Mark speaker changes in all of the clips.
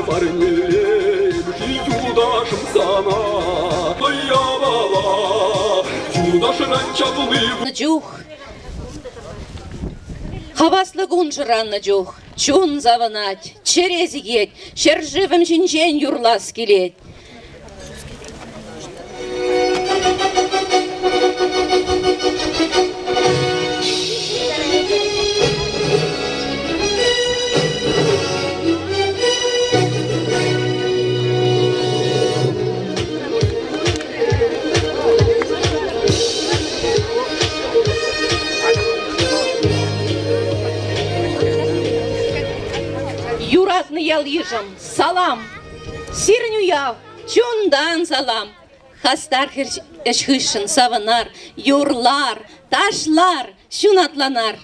Speaker 1: парнелей, юдашым сана, паябала, юдашыран чапылы.
Speaker 2: Джух, хаваслы гунжыранны джух, чун заванать, черезигет, шерживым жинжен юрлас келет. Юратны ялыжым, салам, сирню яв, чундан салам. Хастар хышын саванар, юрлар, ташлар, шунатланар.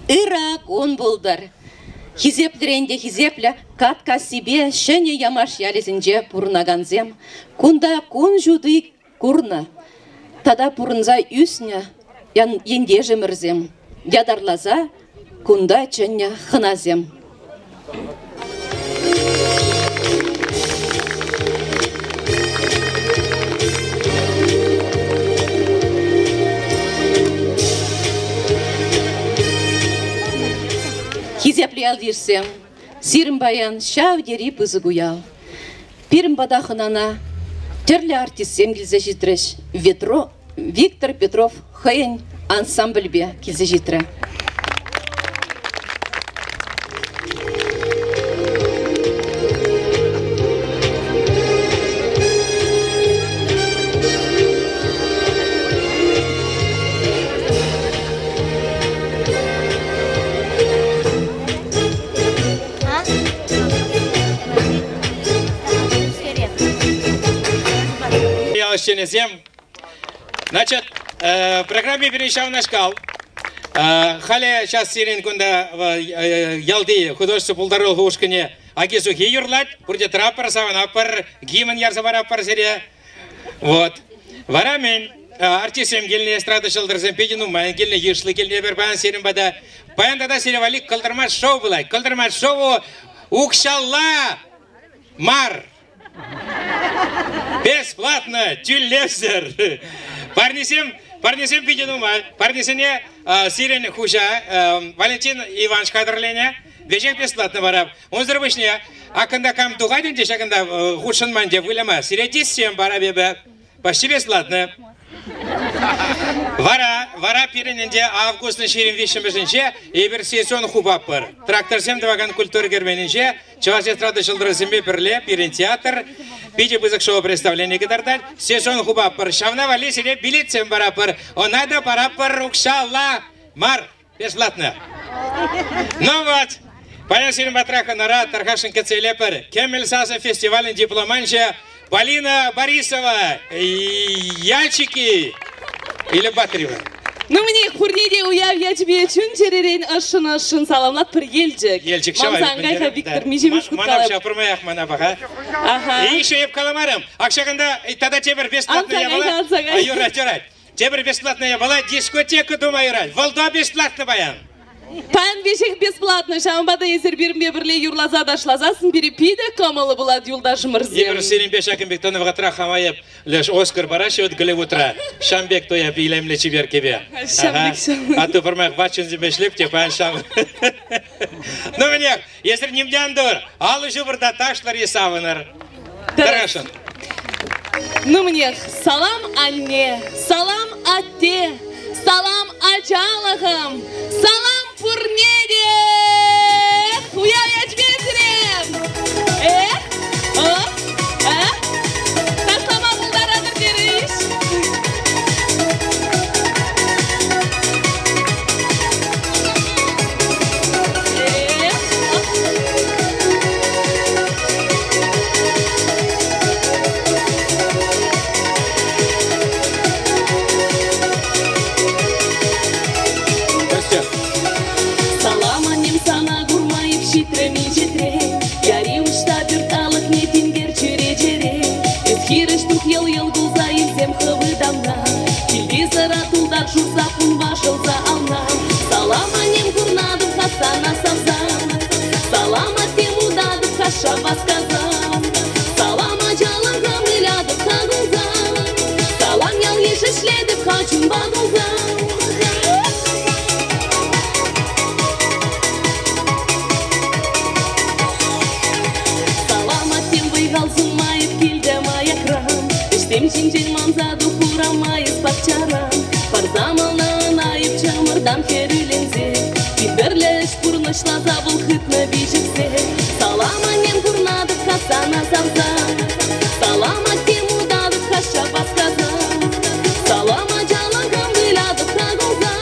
Speaker 2: Ирак он булдар. Хизеплеренде хизепля, катка себе, шене ямаш ялезінже пурнаганзем. Кунда кун жуды курна. Тада пурнза үсня, ендеже мірзем. Ядарлаза, кунда ченне хыназем. Хизепле алдирсем, сирім баян шау дери пызы гуял. Пирім бадахынана, терлі артистсем келзе житреш, Виктор Петров хайын ансамбльбе келзе житрі.
Speaker 3: Значит, в программе перешел на шкал. Халя сейчас сирен кунда ялды художество полторы ушкане агису хиюрлать, будет раппер саванаппер, гимн ярсавараппер серия. Вот. Варамен артистам гельне эстрада шылдырсен педину, майн гельне ешлы гельне бербан сирен бада. Паян тада серевалик калдырмаш шоу было. Калдырмаш шоу укшалла мар. Бесплатно, тюллезер. Парнисем пиденума, парнисене сирен хуша, Валентин Иванович кадрления, вечер бесплатно бараб. Он зарабышня, а когда кам тугадин, деша когда худшан манде вылема, сиретис всем барабе, почти бесплатно. Вара пирененде августны ширин вишем бешенче, и бер сессион хубаппар. Трактор сем дваган культуры гермененче, чаваш эстрада шылдырысембе перле, пирен театр, пиде бызык шоу представление гитардаль, сессион хубаппар. Шавна вали сире билет сем бараппар, он надо бараппар укшалла мар, бесплатно. Ну вот, паня сирин батраха нара, тархашин кацелепер, кемель саса фестивален дипломанче, Полина Борисова, Яльчики или Батырева?
Speaker 4: Ну мне хурниде уяв, я тебе чунчеререн ашын саламлат бір елчик.
Speaker 3: Елчик шавай.
Speaker 4: Мамсангайха Виктор межемеш куткалап.
Speaker 3: Манап шапырмай мана баха.
Speaker 4: Ага.
Speaker 3: И еще еп каламарам. Акшаганда тада тебір бесплатная была. Юрать. Тебір бесплатная была дискотека дома юрать. Волда бесплатно баян.
Speaker 4: Пан бешек бесплатно, шамбада есер берімбе бірле юрлаза дашлазасын бері пиде камалы болады юлдашым мырзем.
Speaker 3: Егер сенің бешакын бектоны вғатра хамайып, леш Оскар бараш өт гілі утра. Шамбек тоя билемле чибер кебе.
Speaker 4: Шамбек.
Speaker 3: А то пырмақ бачын зімешлеп те пан шам. Ну менек, есер немдяндыр, алы жубырда ташлар есавыныр. Тарашын.
Speaker 4: Ну мне салам анне, салам атте, салам ачалахам, салам фурнеде. Уя я тебе зрем. Ташлама булдарадыр дериш. качун багылга. Жинжин манзаду хурамайыз пакчарам Парзамалнан айып чамырдан херілензе Киберлеш пурнышлаза бұл хытны бейжіксе Салама нем курнады касана замза Салама тем удады каша басказа Салама жалагам выляды кагылза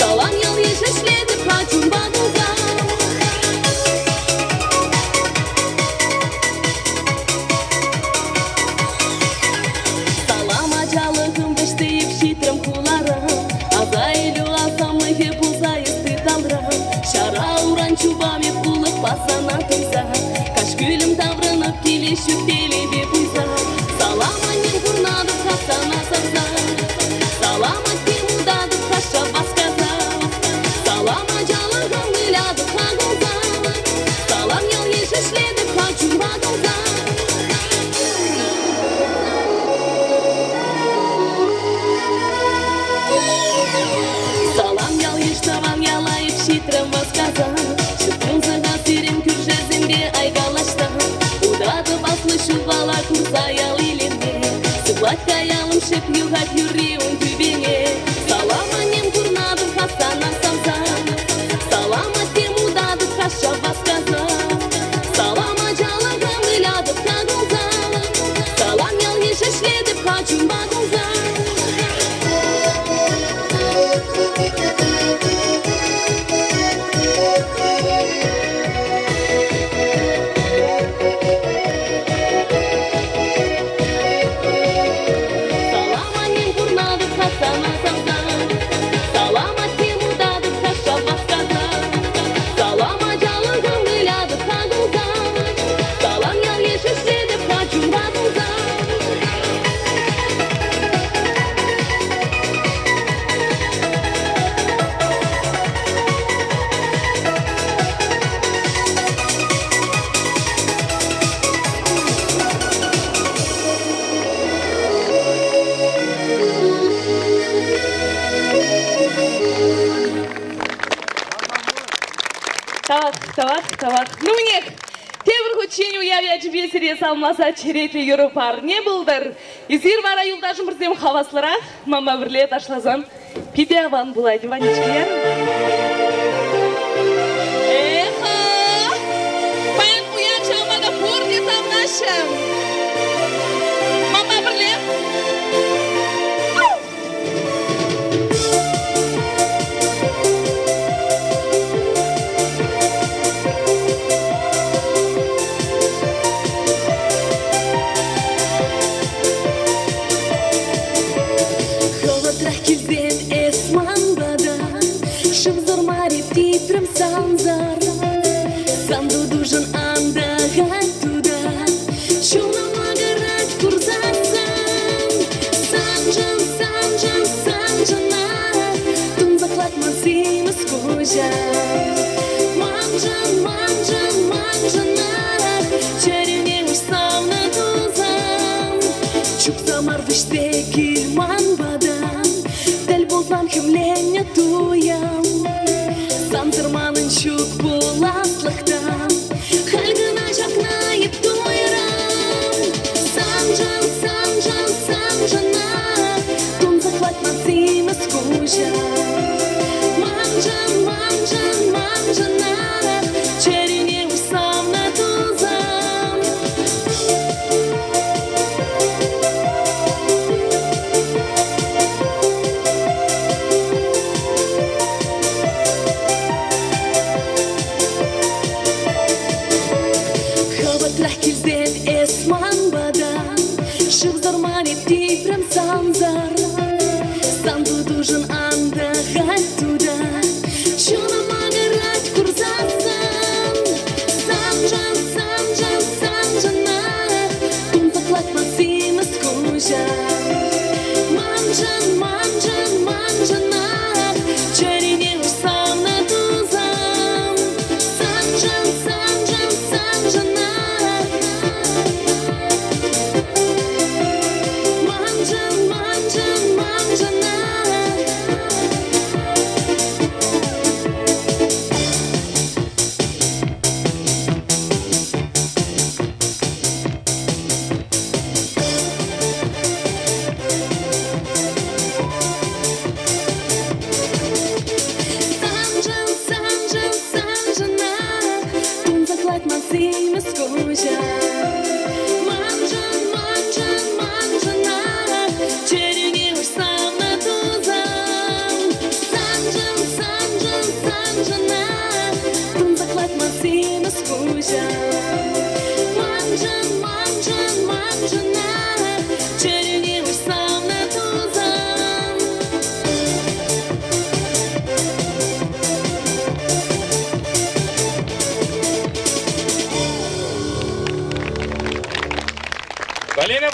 Speaker 4: Салам ел ешешледі качун багылза Чубами пулы пасана тайса Каш күлім таврынып келе шүктеле бе пуйса Салама нем курнады касана сарза Салама тем удады каша басказа Салама жалығын выляды кагылза Салам ел ешешледі качун багылза Салам ел ештаван ялайып шитрым басказа Шубала курзаял илемде Сыглать каялым шеп югать юриун тюбене Салама нем курнады хасана самза Салама тем удады каша басказа Салама жалагам выляды кагылза Салам ел ешешледі качун багылза Тавак. Ну мне, тебір хүчен уявя жібесіре салмаса череті юрупар не бұлдыр. Изир бара юлдашым бірзем хаваслырақ, мама бірле ташлазан, пиде аван бұлайды ваничкер. Эхо, баян уян чамада порге тамнашым. Мама бірле. Санду дужын андага туда Чуна магарать курзасан Санжана Тун заклать мансимы скужа Манжана Черевне уж савна тузан Чук замар выште кильман бадан Дәл болсам хемленя туям Сантырманын чук буласлықтан Хальгына жақнайып тойрам Санжана Тун захвать мансимы скужа Манжана Черене уж савна тузам Esman badan Шывзармани титрем санзар Санду дужын андагать туда Чуна магарать курзасан Санжана Тун заклать мансимы скужа Манжана Черене уж савна тузам Санжана Manjana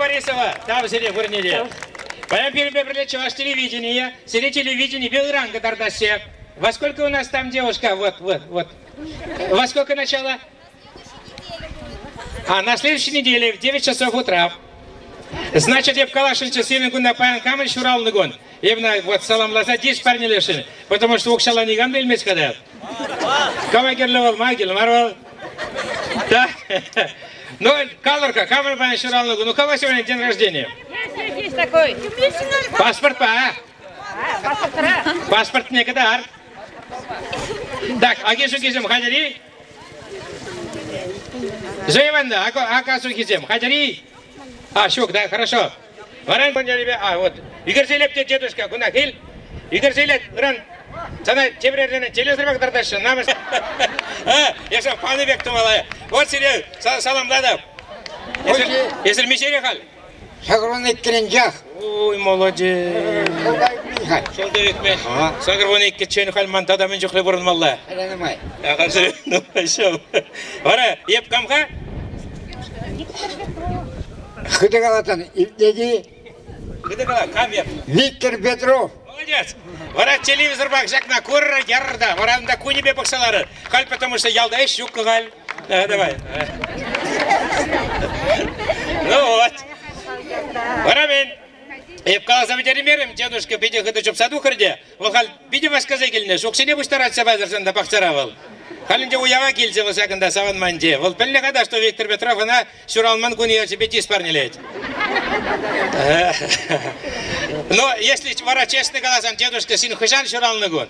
Speaker 3: Борисова, там сиди в Урнеде. Поем переберлечь ваше телевидение. Сиди телевидение, Белгранка Тардасе. Во сколько у нас там девушка? Вот. Во сколько начало? На следующей неделе в 9 часов утра. Значит, я в Калашинче силинку на паян камень шурал нагон. Именно вот салам лаза 10 парней лишили. Потому что укшала не гамбель меч когда. Камагерлевал, магел, марвал. Да. Ну, Калорка, камень паян шурал нагон. Ну, кого сегодня день рождения?
Speaker 5: Есть такой.
Speaker 3: Паспорт, Паспорт не кадар. Так, агешу кизем хаджари. Заеванда, акасу кизем хаджари. Щук, да, хорошо. Варан понялибе, вот. Игорь Зелеп, дедушка, кунак, ил. Игорь Зелеп, ран. Sana çevrelerini telezirmek kardeşim namus. Yaşa fanı bektim alaya. Вот сире саламладым. Если мечере хал.
Speaker 6: Сагроны кренжах.
Speaker 3: Ой, молодец. Шолдевик мен. Сагроны кетчен хал мантада мен жохле бурун малла.
Speaker 6: Аламай.
Speaker 3: Ахасы, ну шо. Ора, еп камха?
Speaker 6: Хыдыгалатан ипдеди.
Speaker 3: Хыдыгала, кам еп?
Speaker 6: Виктор Петров.
Speaker 3: Молодец. Вара телевизор бак жакна курра ярда. Вара да кунибе баксалары. Халь потому что ялда щук каль. Давай. Ну вот. Вара мен. Еп каласа ветеринарем дедушка биде хыды чоп саду кырде. Ол хал биде башказа келне. Шоксене бустараться базарсан да бакчаравал. Халинде уява келсе высакында саван манде. Ол пелне када что Виктор Петров она сюралман куния себе тиспарнелет. Но если вара честный голосом, дедушка сын хышан сюралны гон.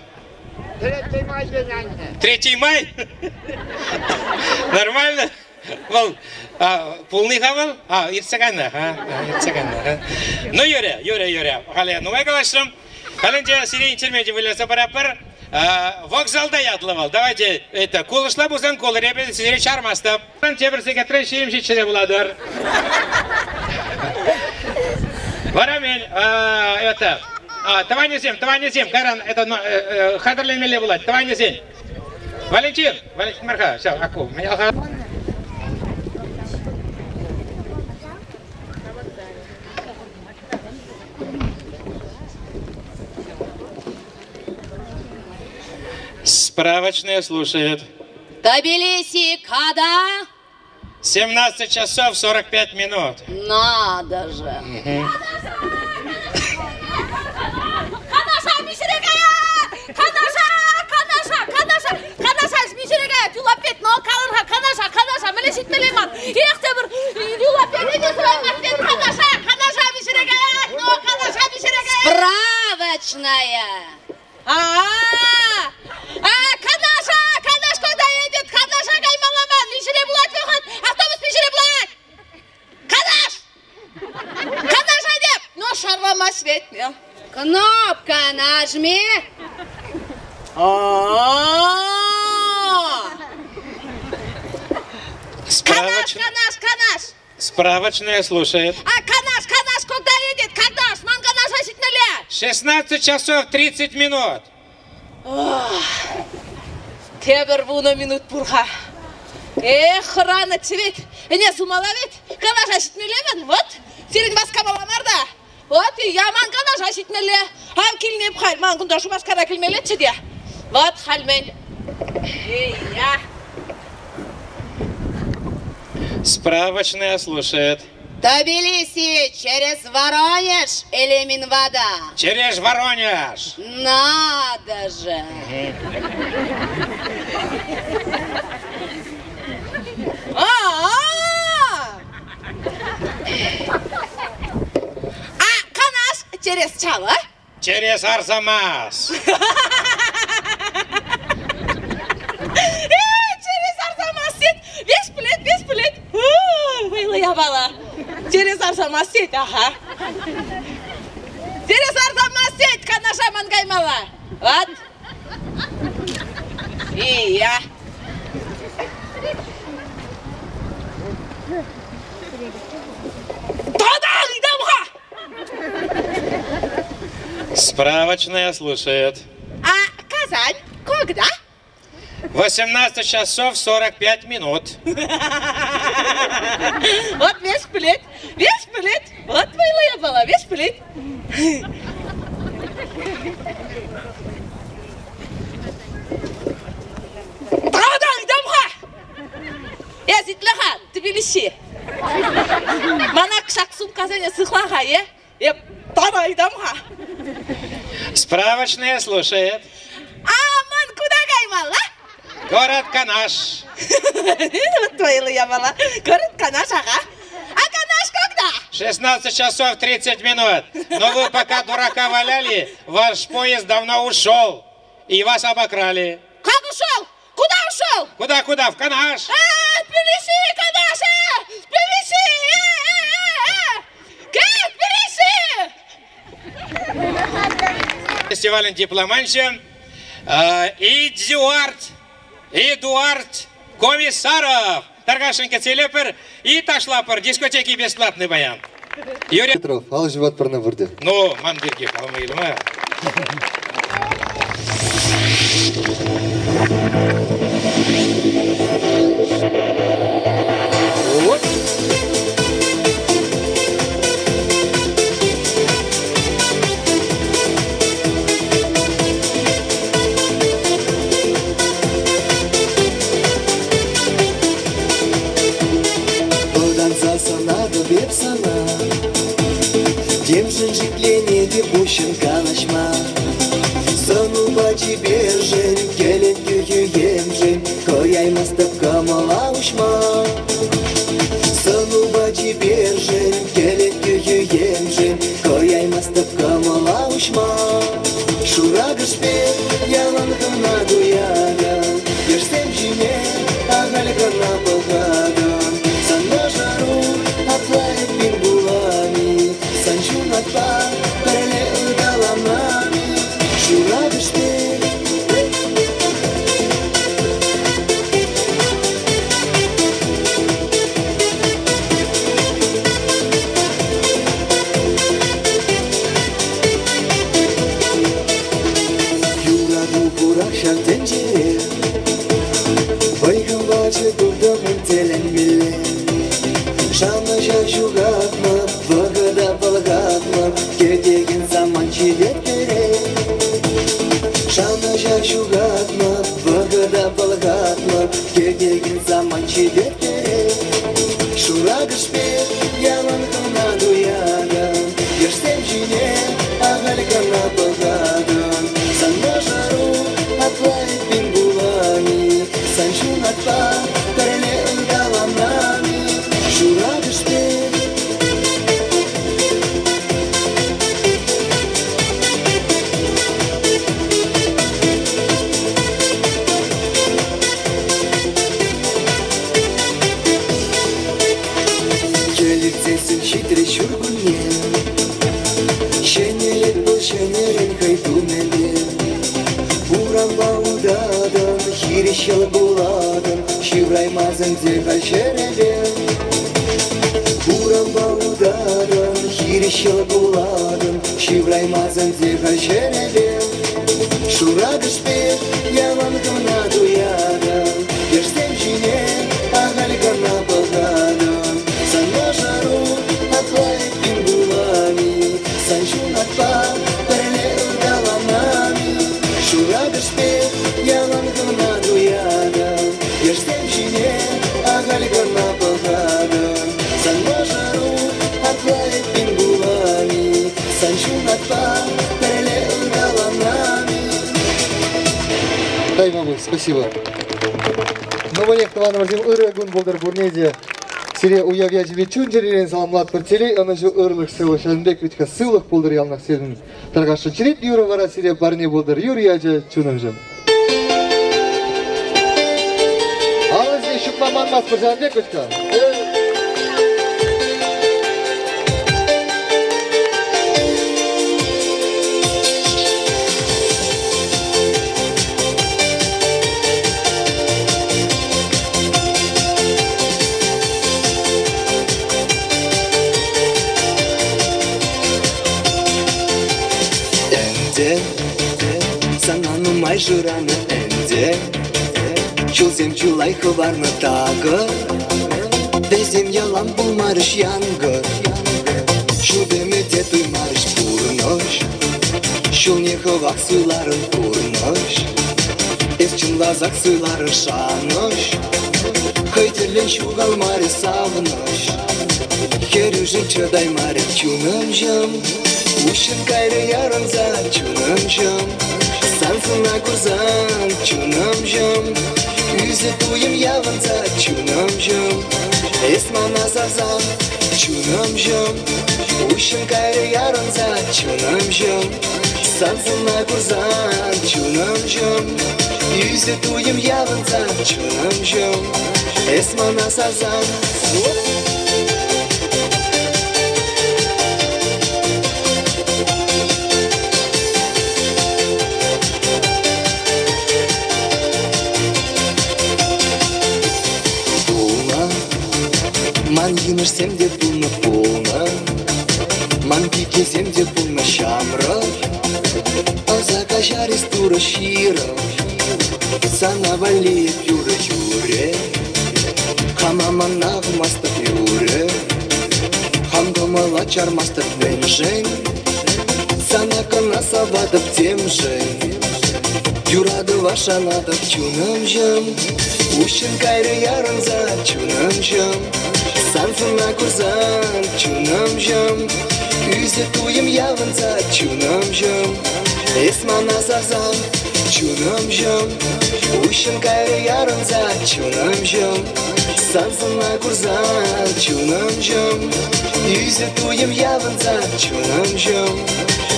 Speaker 6: 3 мая день анне.
Speaker 3: 3 май? Нормально? Вол, полный хавал? Ирцаганна, ирцаганна. Ну, Юрия. Хале, ну, майгалашым. Халинде сирей интермеди вылеза барапар. Вокзалда ядлывал. Давайте, это, кулышла бузан кол, ребята, сирей чармастап. Тебірсеге трен шеремші чире буладыр. Варамен, это, Таванезем, Каран, это, Хадрлен меле булать, Таванезем. Валентин Марха, все, аку, меня Справочная слушает.
Speaker 2: Тбилиси, когда?
Speaker 3: 17 часов 45 минут.
Speaker 2: Надо же. Справочная. Канаша, куда едет? Канаша, гаймаламан, мишере булат выход, автобус мишере булат. Канаша деп, но шарвама свет. Кнопка нажми. Канаш.
Speaker 3: Справочная слушает.
Speaker 2: Канаш, куда едет? Канаш, ман канаша ситнеле.
Speaker 3: 16 часов 30 минут.
Speaker 2: Тебер вуна минут бурха. Рано цвет. Не сумалавит. Канаша ситнеле, вот. Сирин баска баламарда. Вот, и я ман канаша ситнеле. Хам килне бхай, ман кундашу баскара килмеле чедя. Вот, хальмен. Я.
Speaker 3: Справочная слушает.
Speaker 2: Тбилиси через Воронеж или Минвода?
Speaker 3: Через Воронеж.
Speaker 2: Надо же. Канаш через Чало?
Speaker 3: Через Арзамас.
Speaker 2: Через Арзамас сеть. Без плет. Выла я бала. Через Арзамас сеть, ага. Через Арзамас сеть, канаша мангаймала. Вот. И я.
Speaker 3: Справочная слушает.
Speaker 2: Казань, когда?
Speaker 3: 18 часов 45 минут.
Speaker 2: Вот весь плет.
Speaker 5: Вот милая бала, беш білет. Дамға! Зитлаға, Тбилиси. Мана кшақ сумкасыне сықлаға, дамға.
Speaker 3: Справочная слушает.
Speaker 5: Ман куда гаймала?
Speaker 3: Город Канаш.
Speaker 5: Вот милая бала, город Канаш, ага. А Канаш когда?
Speaker 3: 16 часов 30 минут. Но вы пока дурака валяли, ваш поезд давно ушел. И вас обокрали.
Speaker 5: Как ушел? Куда ушел?
Speaker 3: Куда? В Канаш.
Speaker 5: Тбилиси, Канаш! Тбилиси! Тбилиси!
Speaker 3: Фестиваль дипломанча. Эдуард Комиссаров. Таргашенко Целепер и Ташлапер. Дискотеки бесплатный баян. Юрий
Speaker 7: Петров, ал живот парна вырды.
Speaker 3: Ну, мандирки, алмайлыма.
Speaker 8: Беп сана, тем же жиклене депущен калашма. Сону бачи бержен, келен кюемжен, кояй мастап камала ушма. Сону бачи бержен, келен кюемжен, кояй мастап камала ушма. Шурагаш пет, ялан гана дуяга, ешсем жине, агаль гана богага. Санна жару, атлает пингулами, санчун атпа, переле удаламами. Шурагаш пет. Шартенче, вайгам бачы дурдамын телен милле. Шамна шашугатма, вагада балгатма, кетеген заман чилет бере. Шамна шашугатма, вагада балгатма, кетеген заман чилет бере. Шурагаш пет, ялан гана дуяга, ешсем жине, агаль гана балгага. Санна жару, атлает пингулами, санчун атпа, переле удаламами. Шурагаш пет. Келерцесін шитре шургуне, шенелет бұл шенерен хайду менен. Буранба удадан, хиришел буладан, шивраймазан дега шеребен. Буранба удадан, хиришел буладан, шивраймазан дега шеребен. Шурагаш пет, ялан гана дуядан, ешсем жине, агаль гана балгадан. Санна жару, атлает пингулами, санчун атпа, переле удаламами. Шурагаш пет, ялан гана дуядан, ешсем жине, агаль гана балгадан. Санна жару, атлает пингулами, санчун атпа, переле удаламами.
Speaker 7: Дай, мамы, спасибо. Новоек Ивановым ырыгун болдар бурнеде. Сире уявя жибе чунжерен саламлат пыртели, ана жу ырлык сылы шанбек витка сылык болдар ялнак седин. Таргашын чирет юра вара сире барне болдар юрий ажа чунамжын. Алызде шукмаман мас пыржанбек витка.
Speaker 8: Санану май жураны энде, чулсем чулай хыварны тагы, дезем ялан булмарыш янгы. Şubeme de duymarış burnoş Şulneho vak suyların burnoş Evçınlazak suyların şanoş Kaytırlen şugalmari savnoş Kerüжin çödaymari çunamjam Uşın gayrı yarınza çunamjam Sansına kurzan çunamjam Yüzü duyum yavınza çunamjam Esmana sazan çunamjam Uşun gayrı yarınza çunamjam Sansına kurzan çunamjam Yüzü duyum yavınza çunamjam Esmana sazan Man yimishsem de pulni polni Man pikesem de pulni shamroq Ozaka sharis tura shirov Sana valib yure Hamaman nag'mastab yure Hamdomala charmastab menjeng Sana kana savadab temjeng Yuradi vashanadab chunamjam Uşun gayrı yarınza çunamjam Sansına kurzan çunamjam Yüzü duyum yavınza çunamjam Esmana sazan çunamjam Uşun gayrı yarınza çunamjam Sansına kurzan çunamjam Yüzü duyum yavınza çunamjam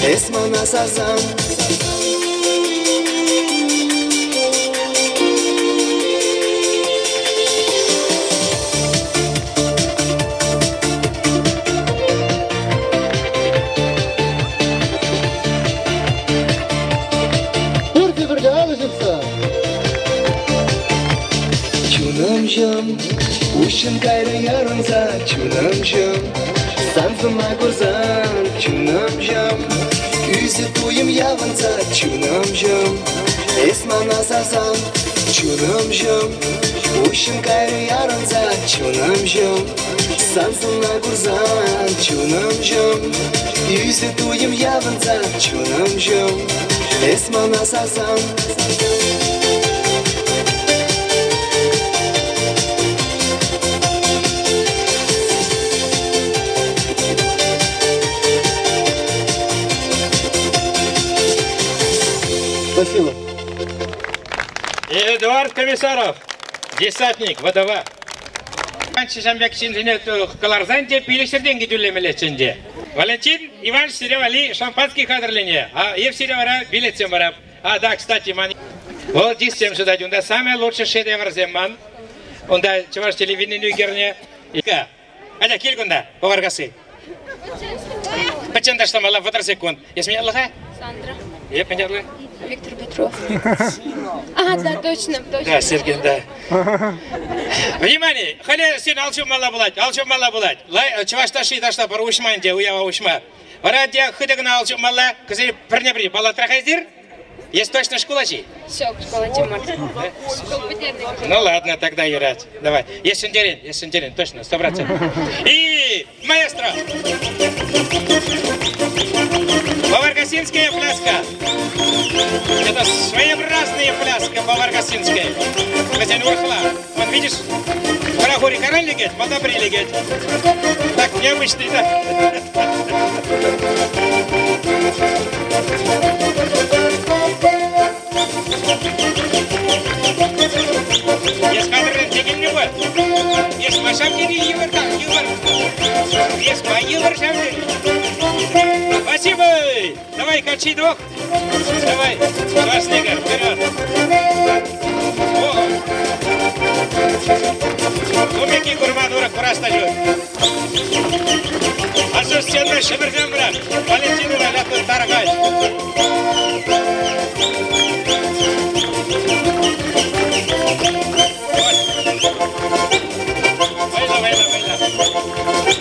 Speaker 8: Esmana sazan Uşun gayrı yarınza çunamjam Sansına kurzan çunamjam Yüzü duyum yavınza çunamjam Esmana sazan çunamjam Uşun gayrı yarınza çunamjam Sansına kurzan çunamjam Yüzü duyum yavınza çunamjam Esmana sazan
Speaker 7: Спасибо.
Speaker 3: Эдуард Комиссаров, десантник, ВДВ. Шамбек инженер Каларзанде, Пилишерден гидюлемелеченде. Валентин Иванович Сиревали, шампанский кадрление. А Евсиревара билетсем бараб. А да, кстати, ман. Вот дисем сюда, он да самый лучший шедевр земан. Он да, чуваш телевидение герне. Ика. Аня килькунда, поваргасы. Почему что мало фотосекунд? Есть меня лоха?
Speaker 9: Сандра.
Speaker 3: Я понятно.
Speaker 9: Виктор Петров. Ага, да, точно.
Speaker 3: Да, Сергей, да. Внимание! Халя син алчу мала булать. Лай, чуваш таши ташта пар ушман де, уява ушма. Вара де хыдыгна алчу мала, кызы пернебри, бала трахайдир? Есть точно школачи?
Speaker 9: Все, школа Тимар.
Speaker 3: Ну ладно, тогда играть. Давай. Есть интерес, точно, 100%. И маэстро! Поваргасинская пляска. Это своеобразная пляска поваргасинская. Хозяин Урхла. Вон, видишь, Карахури Каран легет, Мадабри легет. Так необычный, да? Есть кадры, деген не будет. Есть машамдери, ювар, так, ювар. Есть ювар, шамдери. Спасибо! Давай, качи двух. Давай, два снега, вперед. Умеки гурмадура, курастажу. А что стенной шебердем, брат? Валентину ляпнул тарагай.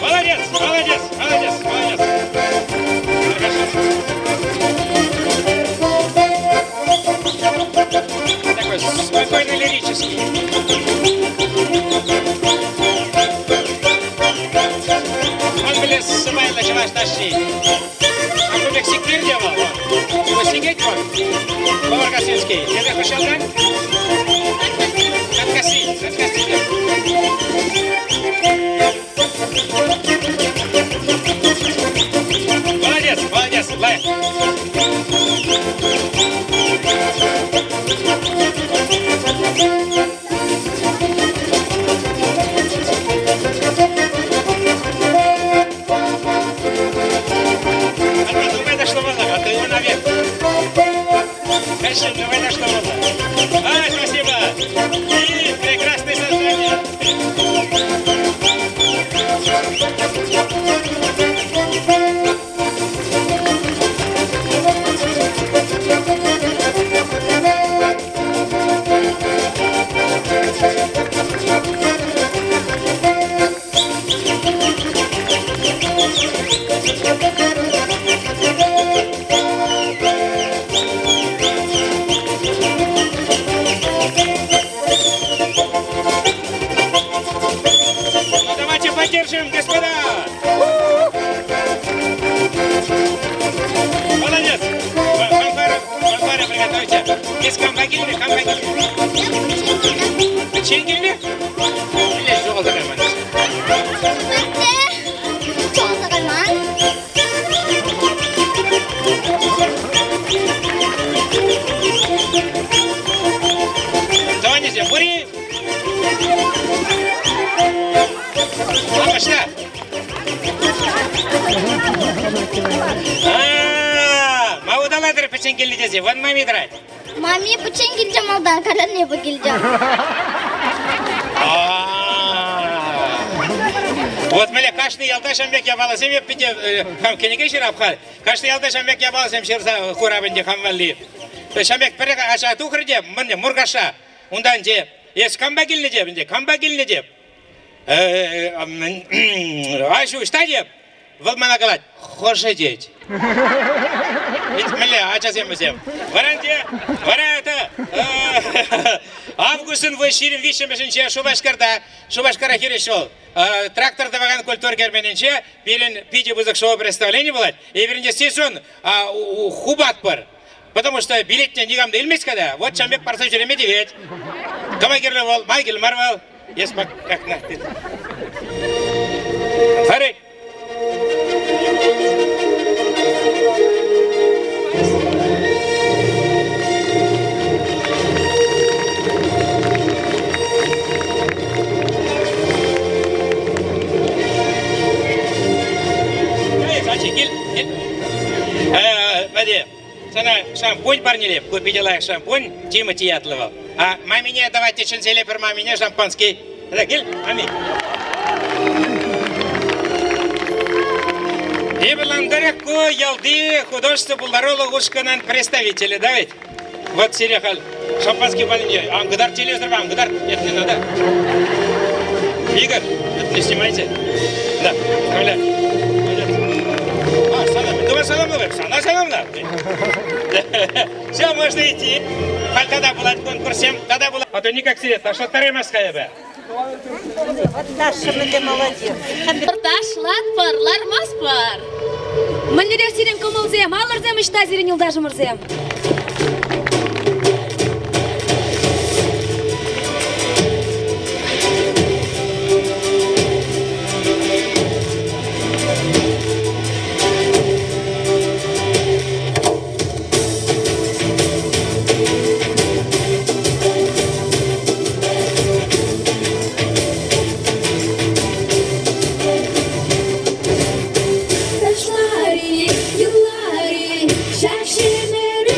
Speaker 3: Молодец. Такой спокойный лирический. Он влез с собой, началась Сигет вот. Поваргасинский. Тебе хочешь да? Откаси. Молодец, лай. Думай, да что было, а ты его наверх. Конечно, думай, да что было. А, спасибо. И прекрасное создание. Поддержим, господа! Молодец! Фанфары приготовьте! Есть камбагильни? Печеньгильни? Или золото карман?
Speaker 10: Золото карман?
Speaker 3: Звоните, бури! Пошла! Маудаладыр печеньгильни дезе, вон мами драть.
Speaker 10: Мами печеньгильни малдан, каран не богильни.
Speaker 3: Вот мэле кашны ялдашам бек ябаласем еп пиде хам кенеге ширапхар. Кашны ялдашам бек ябаласем ширса хурабынде хамвалли. Шамбек перек аша тухрде мэнде мургаша. Ундан де ес камбагильни деп, инде камбагильни деп. Ашу что деп? Вот мана галат, хоше деть. Мэле ачасем бесем. Варанте, варата. Августын вы ширим вишем бешенче шубашкара хирешол. Трактор даваган культур гермененче, пилен пиди бузак шоу представление было. И вернее сезон хубат пар. Потому что билет не гам дельмес когда. Вот чамбек парса череме девять. Камагерлевал, Майгел Марвел. Есть как на. Фары. Sana шампунь парнили, купила шампунь, Тимати Ятлова. А мамине давайте чензеле пер мамине шампанский. Рагиль, мами. И баландареку ялды художество булдарола ушканан представители, да ведь? Вот серехал шампанский парнили. Ангудар телевизор, ангудар. Нет, не надо. Игорь, это не снимайте. Да, вставляй. Салам. Все, можно идти. Тогда была конкурсем, тогда была. А то никак сидит, а что вторая моская бы?
Speaker 5: Вот наша мы молодец.
Speaker 9: Ташлат парлар маспар. Маннерек сирен комылзем, алырзем ишта зирен юлдашымырзем.
Speaker 4: Yılları, şaşırır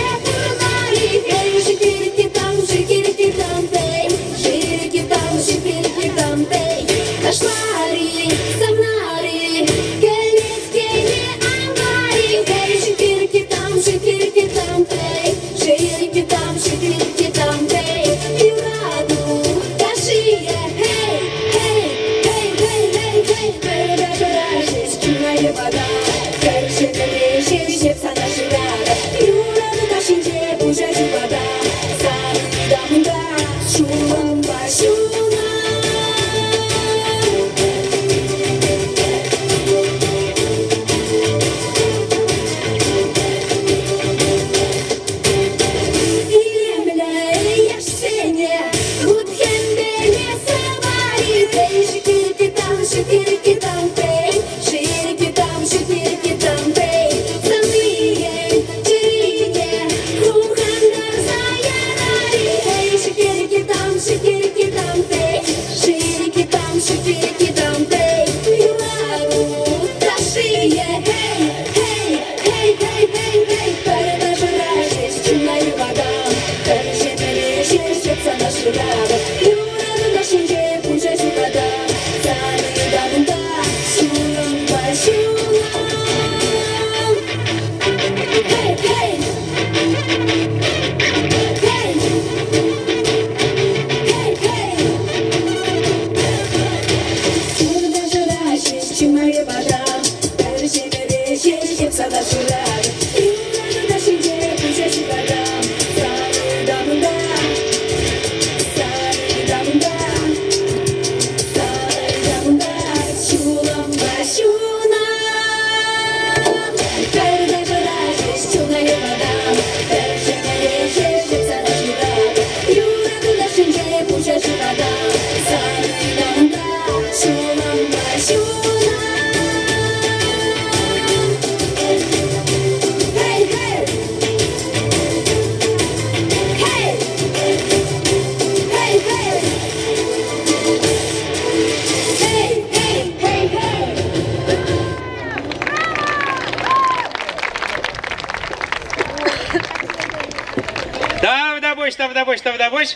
Speaker 3: Давдабош.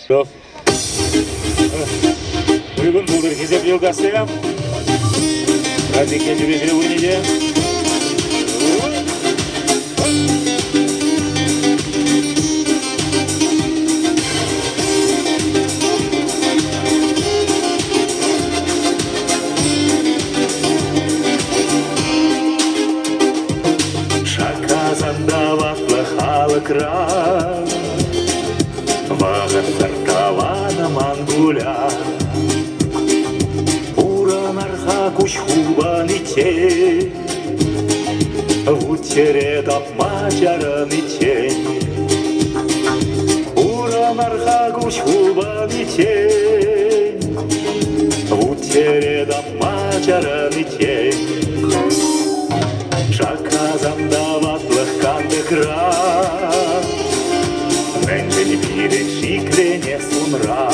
Speaker 11: Стоп. Бүгін бұлдыр кезеп елдастығам. Радикке жүресіне өйнеде.
Speaker 12: Шаказанда ватлы халықра, вағыттар тавана мангуля. Уранарға күш хубан ите, Вутере тапма жаран ите. Уранарға күш хубан ите, Вутере тапма жаран ите. Шаказанда ватлых кандыкра, Мәңгіл бірін шиклене сунра.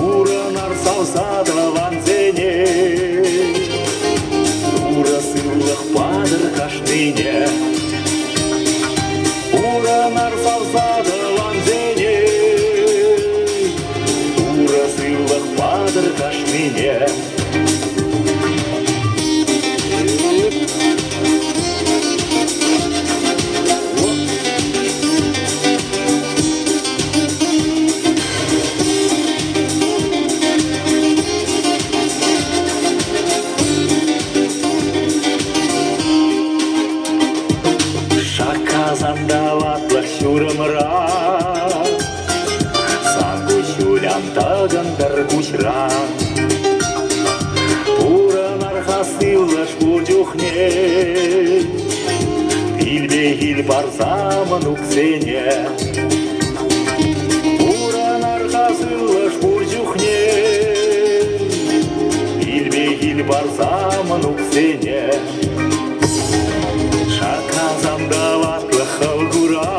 Speaker 12: Уранар саусада ванзене, Ура сыллық падыр кашныне. Уранар саусада ванзене, Ура сыллық падыр кашныне. Шаказандаватлық шүрімра, Саңғы шүлянтағындар күшра. Уран арқасылыш бұржухне, Илбе-ил барзамын үксене. Уран арқасылыш бұржухне, Илбе-ил барзамын үксене. Шаказандаватлы халгура,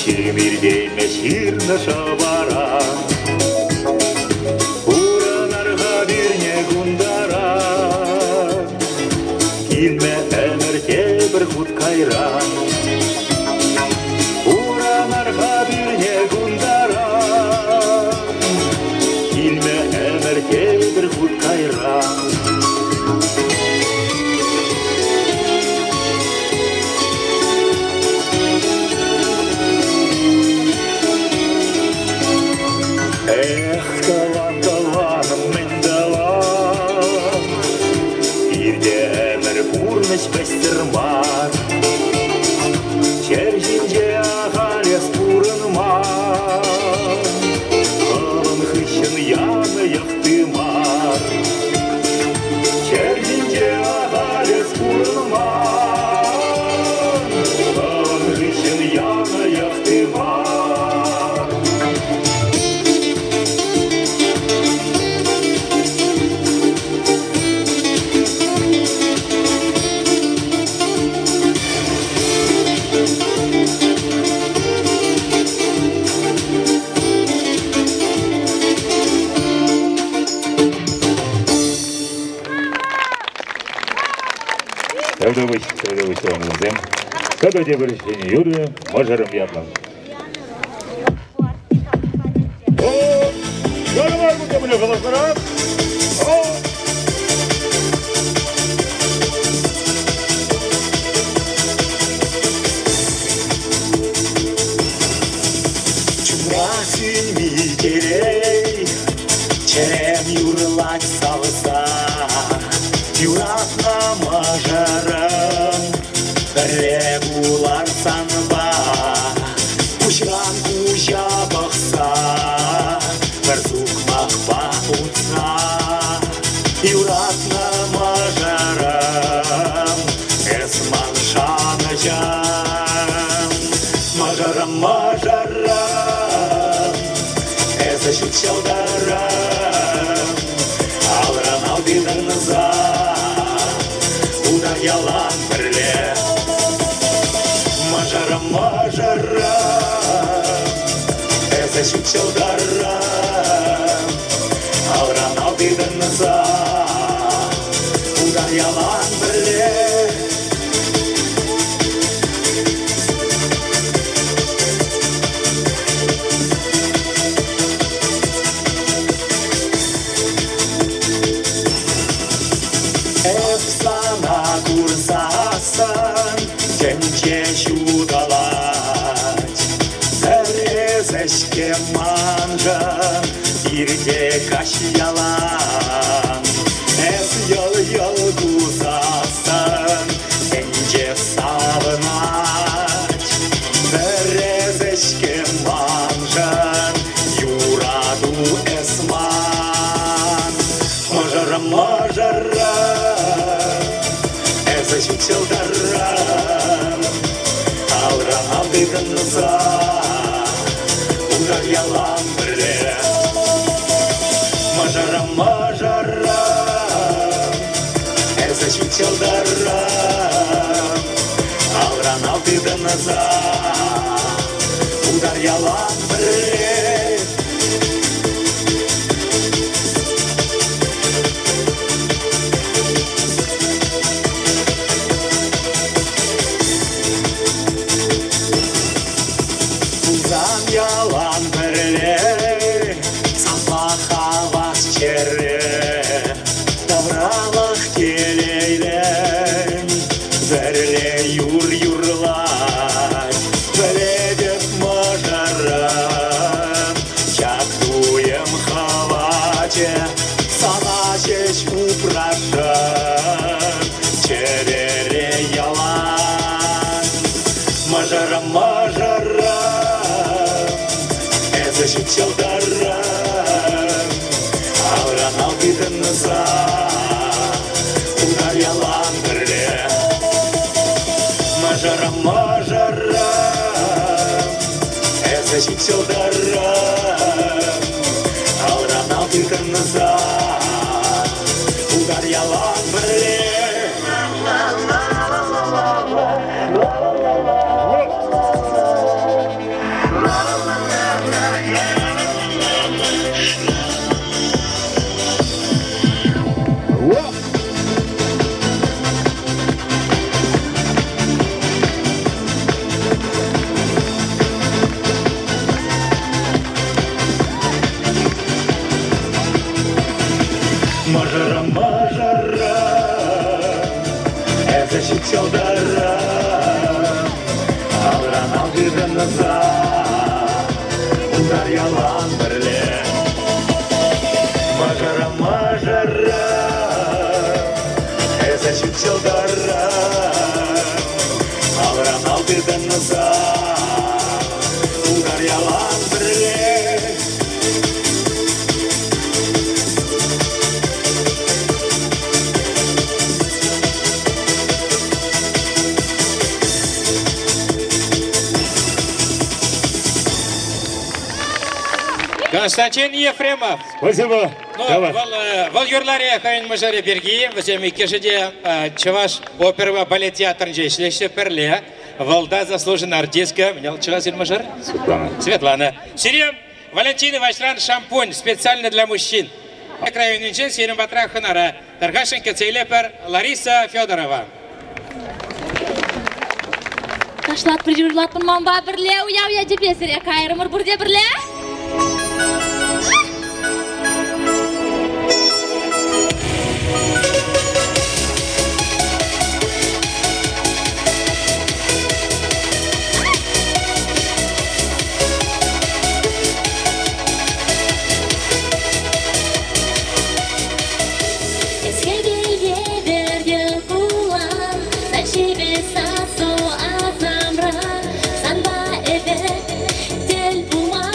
Speaker 12: Шемирдейме ширны шабара. Уранарға бірне гундара, Килме әмірге бір құт қайра. Уранарға бірне гундара, Килме әмірге бір құт қайра. Таланым мен далам, Ирде әмір бұрныш бәстірмар. Чәржінде ағалес бұрынмар, Қалын хышын яны яқтымар. Чәржінде ағалес бұрынмар, Қалын хышын яны яқтымар.
Speaker 11: Тәудәвіш оңызым. Көдөде бірішкені юрі, мажарым ятлан. Жолымар бұнда мұны қаласынар.
Speaker 12: Чумрасын мигерей, Черем юрлать салса, Юратна мажарым, Регулар санба, Кушран кужа бақса, Бірзук мақпа ұтса, Юратна мажарым, Эсман шаны жан. Мажарым, мажарым, Эсі жүт шалдарым, Алран алдыдыңыза, Удар ялан бірле. Мажарым, мажарым, Эсі жүт шалдарым, Алран алдыдыңыза, Удар ялан бірле. ныза Удар ялан бірле Мажарам, мажарам Әзі шүтчалдарам Алран алтыды ныза Удар ялан бірле Yalan birle Sabaha vas çere Davralık geleylen Verle yur yurlar Veledip majaram Yaktuyem havace Sana çeş upraşam Çerere yalan Majaram, majaram Зашит чалдарам Алран алтыдын ныза Удар ялан бірле Мажарам, мажарам Зашит чалдарам Алран алтыдын ныза Удар ялан бірле Мажарам, мажарам Зашит чалдарам Алран алтыдын ныза Удар ялан бірле Мажарам, мажарам Зашит чалдарам Алран алтыдын ныза Удар ялан бірле
Speaker 3: Константин Ефремов.
Speaker 11: Спасибо.
Speaker 3: Вол юрларе хайын мажаре берги, візем кешеде Чаваш опера балет театрын жейшілеші перле, волда заслуженная артистка, мне чавазин мажар? Светлана. Сирем Валентина Вайшран шампунь, специально для мужчин. Крайонинчен сирем батра ханара, Таргашенко Цейлепер Лариса Федорова.
Speaker 9: Ташлат прижурлатпын мамба бірле, уя депесіре қайырымыр бұрде бірле.
Speaker 4: Sanba evet, del buma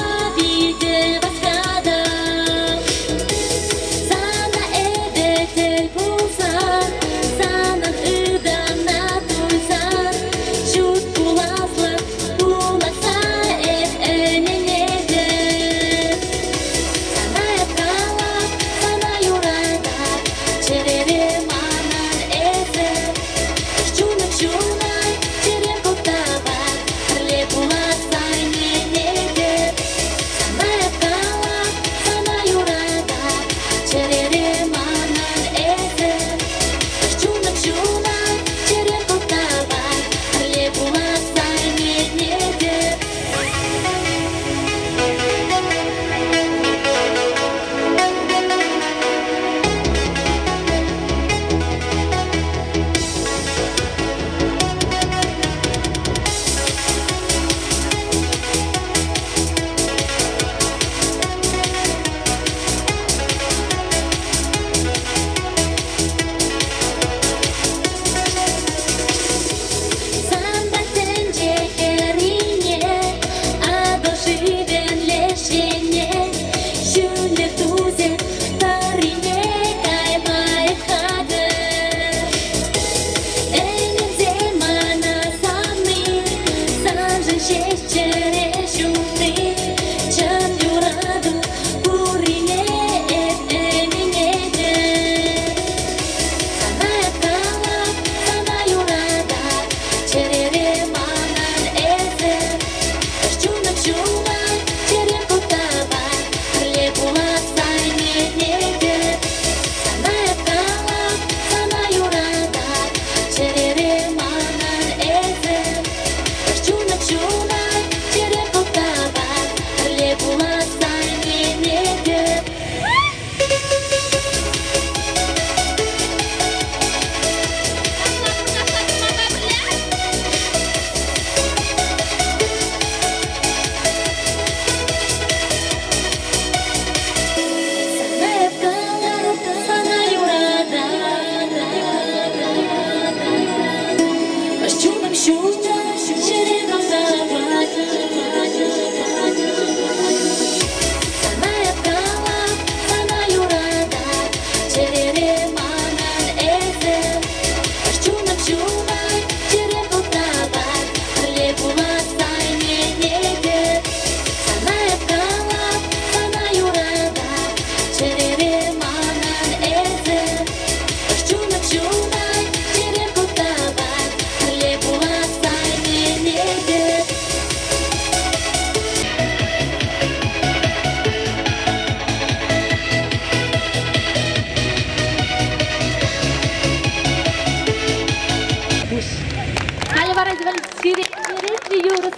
Speaker 9: Юрус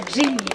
Speaker 9: Джимми.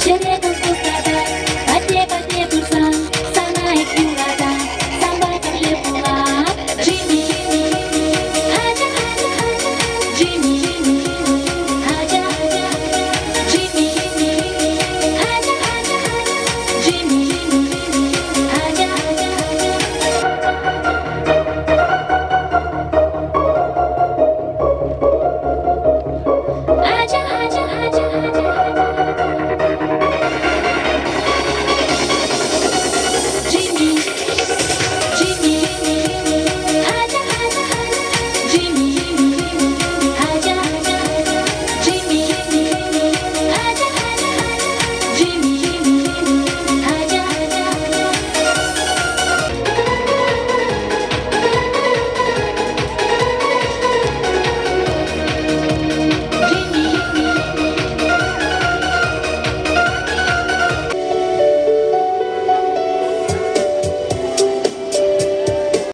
Speaker 9: Череков